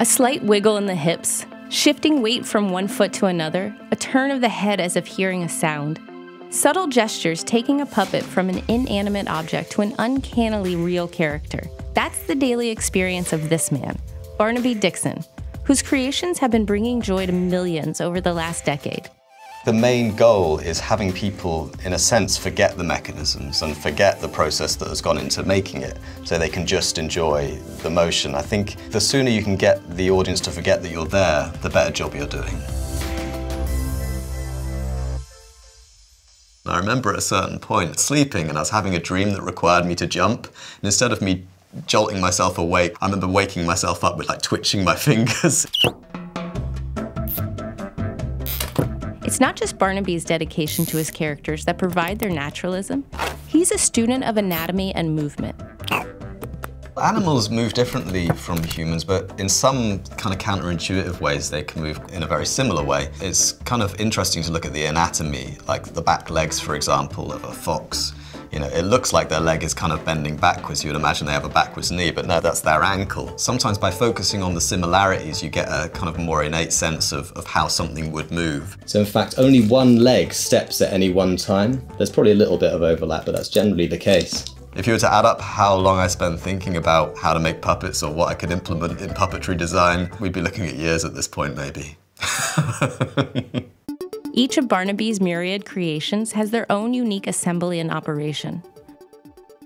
A slight wiggle in the hips, shifting weight from one foot to another, a turn of the head as if hearing a sound. Subtle gestures taking a puppet from an inanimate object to an uncannily real character. That's the daily experience of this man, Barnaby Dixon, whose creations have been bringing joy to millions over the last decade. The main goal is having people, in a sense, forget the mechanisms and forget the process that has gone into making it, so they can just enjoy the motion. I think the sooner you can get the audience to forget that you're there, the better job you're doing. I remember at a certain point sleeping and I was having a dream that required me to jump, and instead of me jolting myself awake, I remember waking myself up with like twitching my fingers. It's not just Barnaby's dedication to his characters that provide their naturalism. He's a student of anatomy and movement. Animals move differently from humans, but in some kind of counterintuitive ways they can move in a very similar way. It's kind of interesting to look at the anatomy, like the back legs, for example, of a fox. You know, it looks like their leg is kind of bending backwards. You would imagine they have a backwards knee, but no, that's their ankle. Sometimes by focusing on the similarities, you get a kind of more innate sense of how something would move. So in fact, only one leg steps at any one time. There's probably a little bit of overlap, but that's generally the case. If you were to add up how long I spent thinking about how to make puppets or what I could implement in puppetry design, we'd be looking at years at this point, maybe. Each of Barnaby's myriad creations has their own unique assembly and operation.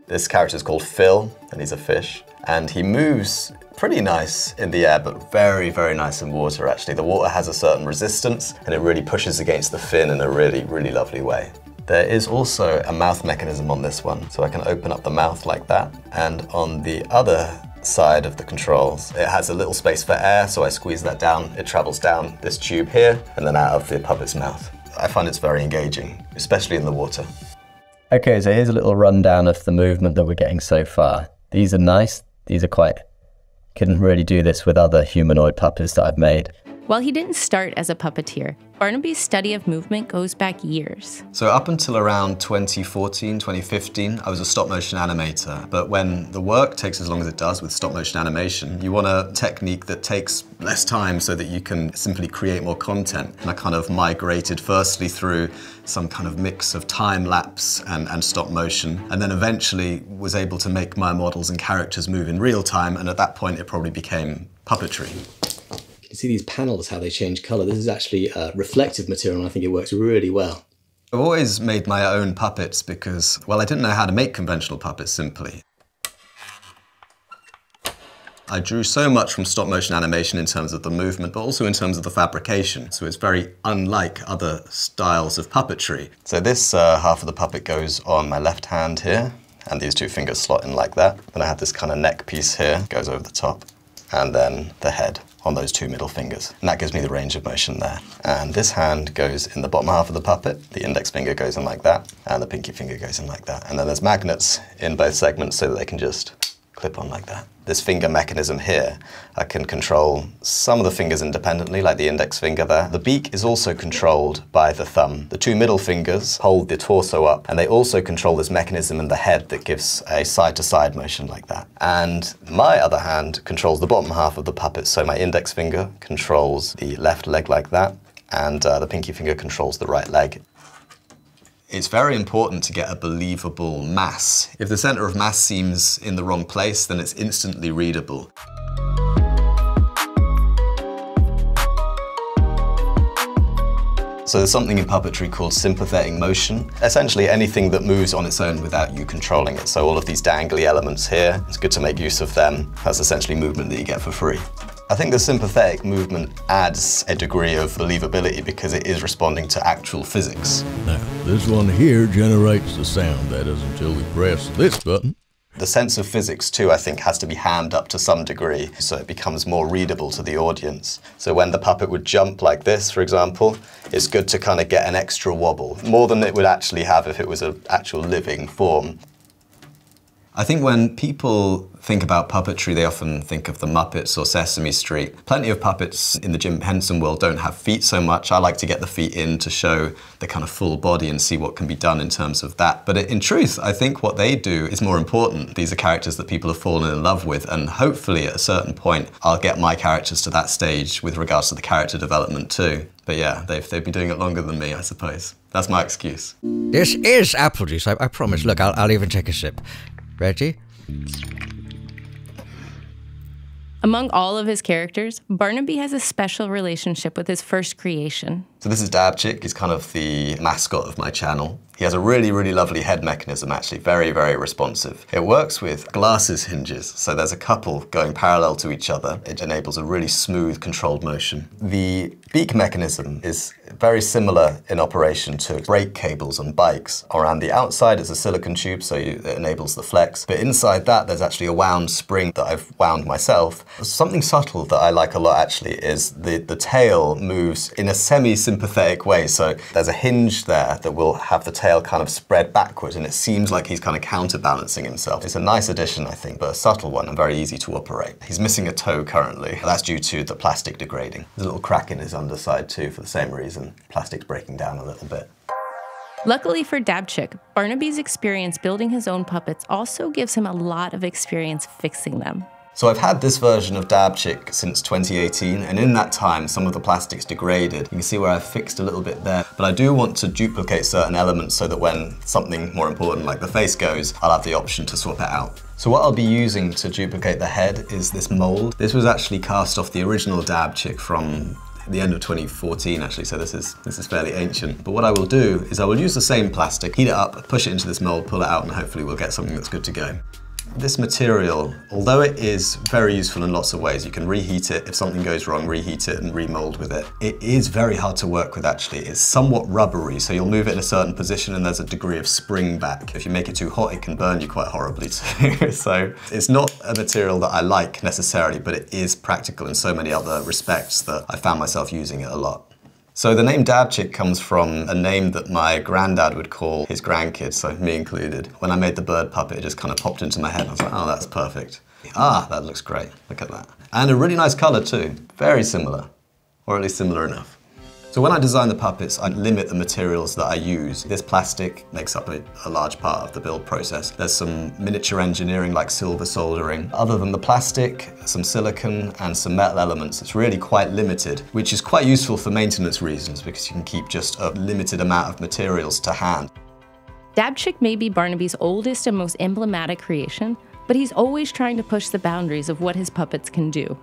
This character is called Phil, and he's a fish. And he moves pretty nice in the air, but very, very nice in water, actually. The water has a certain resistance, and it really pushes against the fin in a really, really lovely way. There is also a mouth mechanism on this one, so I can open up the mouth like that. And on the other side of the controls, it has a little space for air, so I squeeze that down. It travels down this tube here, and then out of the puppet's mouth. I find it's very engaging, especially in the water. Okay, so here's a little rundown of the movement that we're getting so far. These are nice. These are quite... Couldn't really do this with other humanoid puppets that I've made. While he didn't start as a puppeteer, Barnaby's study of movement goes back years. So up until around 2014, 2015, I was a stop-motion animator. But when the work takes as long as it does with stop-motion animation, you want a technique that takes less time so that you can simply create more content. And I kind of migrated firstly through some kind of mix of time-lapse and stop-motion, and then eventually was able to make my models and characters move in real time, and at that point it probably became puppetry. You see these panels, how they change colour. This is actually reflective material, and I think it works really well. I've always made my own puppets because, well, I didn't know how to make conventional puppets simply. I drew so much from stop-motion animation in terms of the movement, but also in terms of the fabrication. So it's very unlike other styles of puppetry. So this half of the puppet goes on my left hand here, and these two fingers slot in like that. Then I have this kind of neck piece here, goes over the top, and then the head on those two middle fingers. And that gives me the range of motion there. And this hand goes in the bottom half of the puppet. The index finger goes in like that, and the pinky finger goes in like that. And then there's magnets in both segments so that they can just clip on like that. This finger mechanism here, I can control some of the fingers independently, like the index finger there. The beak is also controlled by the thumb. The two middle fingers hold the torso up, and they also control this mechanism in the head that gives a side-to-side motion like that. And my other hand controls the bottom half of the puppet, so my index finger controls the left leg like that, and the pinky finger controls the right leg. It's very important to get a believable mass. If the center of mass seems in the wrong place, then it's instantly readable. So there's something in puppetry called sympathetic motion. Essentially anything that moves on its own without you controlling it. So all of these dangly elements here, it's good to make use of them. That's essentially movement that you get for free. I think the sympathetic movement adds a degree of believability because it is responding to actual physics. Now, this one here generates the sound, that is, until we press this button. The sense of physics too, I think, has to be hammed up to some degree so it becomes more readable to the audience. So when the puppet would jump like this, for example, it's good to kind of get an extra wobble, more than it would actually have if it was an actual living form. I think when people think about puppetry, they often think of the Muppets or Sesame Street. Plenty of puppets in the Jim Henson world don't have feet so much. I like to get the feet in to show the kind of full body and see what can be done in terms of that. But in truth, I think what they do is more important. These are characters that people have fallen in love with, and hopefully at a certain point, I'll get my characters to that stage with regards to the character development too. But yeah, they've been doing it longer than me, I suppose. That's my excuse. This is apple juice, I promise. Look, I'll even take a sip. Ready? Among all of his characters, Barnaby has a special relationship with his first creation. So this is Dabchick. He's kind of the mascot of my channel. He has a really, really lovely head mechanism, actually, very, very responsive. It works with glasses hinges, so there's a couple going parallel to each other. It enables a really smooth, controlled motion. The beak mechanism is very similar in operation to brake cables on bikes. Around the outside is a silicone tube, so it enables the flex, but inside that there's actually a wound spring that I've wound myself. Something subtle that I like a lot, actually, is the tail moves in a semi-sympathetic way, so there's a hinge there that will have the tail kind of spread backwards, and it seems like he's kind of counterbalancing himself. It's a nice addition, I think, but a subtle one and very easy to operate. He's missing a toe currently. That's due to the plastic degrading. There's a little crack in his underside too for the same reason. Plastic's breaking down a little bit. Luckily for Dabchick, Barnaby's experience building his own puppets also gives him a lot of experience fixing them. So I've had this version of Dabchick since 2018, and in that time some of the plastics degraded. You can see where I've fixed a little bit there, but I do want to duplicate certain elements so that when something more important like the face goes, I'll have the option to swap it out. So what I'll be using to duplicate the head is this mold. This was actually cast off the original Dabchick from the end of 2014, actually, so this is fairly ancient. But what I will do is I will use the same plastic, heat it up, push it into this mold, pull it out, and hopefully we'll get something that's good to go. This material, although it is very useful in lots of ways, you can reheat it, if something goes wrong, reheat it and remold with it. It is very hard to work with, actually. It's somewhat rubbery, so you'll move it in a certain position and there's a degree of spring back. If you make it too hot, it can burn you quite horribly too. So it's not a material that I like necessarily, but it is practical in so many other respects that I found myself using it a lot. So the name Dabchick comes from a name that my granddad would call his grandkids, so me included. When I made the bird puppet, it just kind of popped into my head. I was like, oh, that's perfect. Ah, that looks great. Look at that. And a really nice color too. Very similar, or at least similar enough. So when I design the puppets, I limit the materials that I use. This plastic makes up a large part of the build process. There's some miniature engineering like silver soldering. Other than the plastic, some silicone and some metal elements, it's really quite limited, which is quite useful for maintenance reasons because you can keep just a limited amount of materials to hand. Dabchick may be Barnaby's oldest and most emblematic creation, but he's always trying to push the boundaries of what his puppets can do.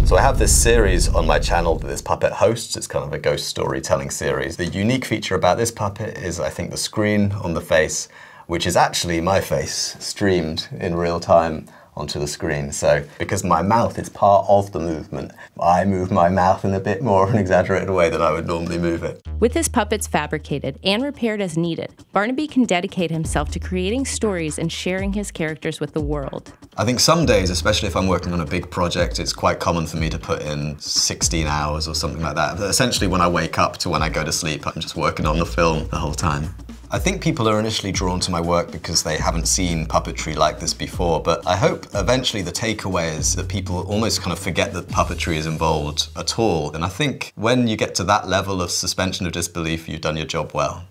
So I have this series on my channel that this puppet hosts. It's kind of a ghost storytelling series. The unique feature about this puppet is, I think, the screen on the face, which is actually my face streamed in real time onto the screen. So because my mouth is part of the movement, I move my mouth in a bit more of an exaggerated way than I would normally move it. With his puppets fabricated and repaired as needed, Barnaby can dedicate himself to creating stories and sharing his characters with the world. I think some days, especially if I'm working on a big project, it's quite common for me to put in 16 hours or something like that. But essentially when I wake up to when I go to sleep, I'm just working on the film the whole time. I think people are initially drawn to my work because they haven't seen puppetry like this before, but I hope eventually the takeaway is that people almost kind of forget that puppetry is involved at all. And I think when you get to that level of suspension of disbelief, you've done your job well.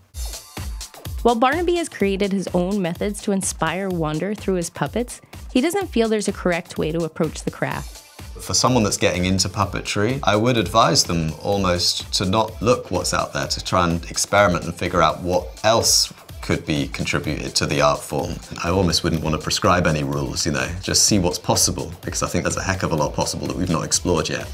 While Barnaby has created his own methods to inspire wonder through his puppets, he doesn't feel there's a correct way to approach the craft. For someone that's getting into puppetry, I would advise them almost to not look what's out there, to try and experiment and figure out what else could be contributed to the art form. I almost wouldn't want to prescribe any rules, you know, just see what's possible, because I think there's a heck of a lot possible that we've not explored yet.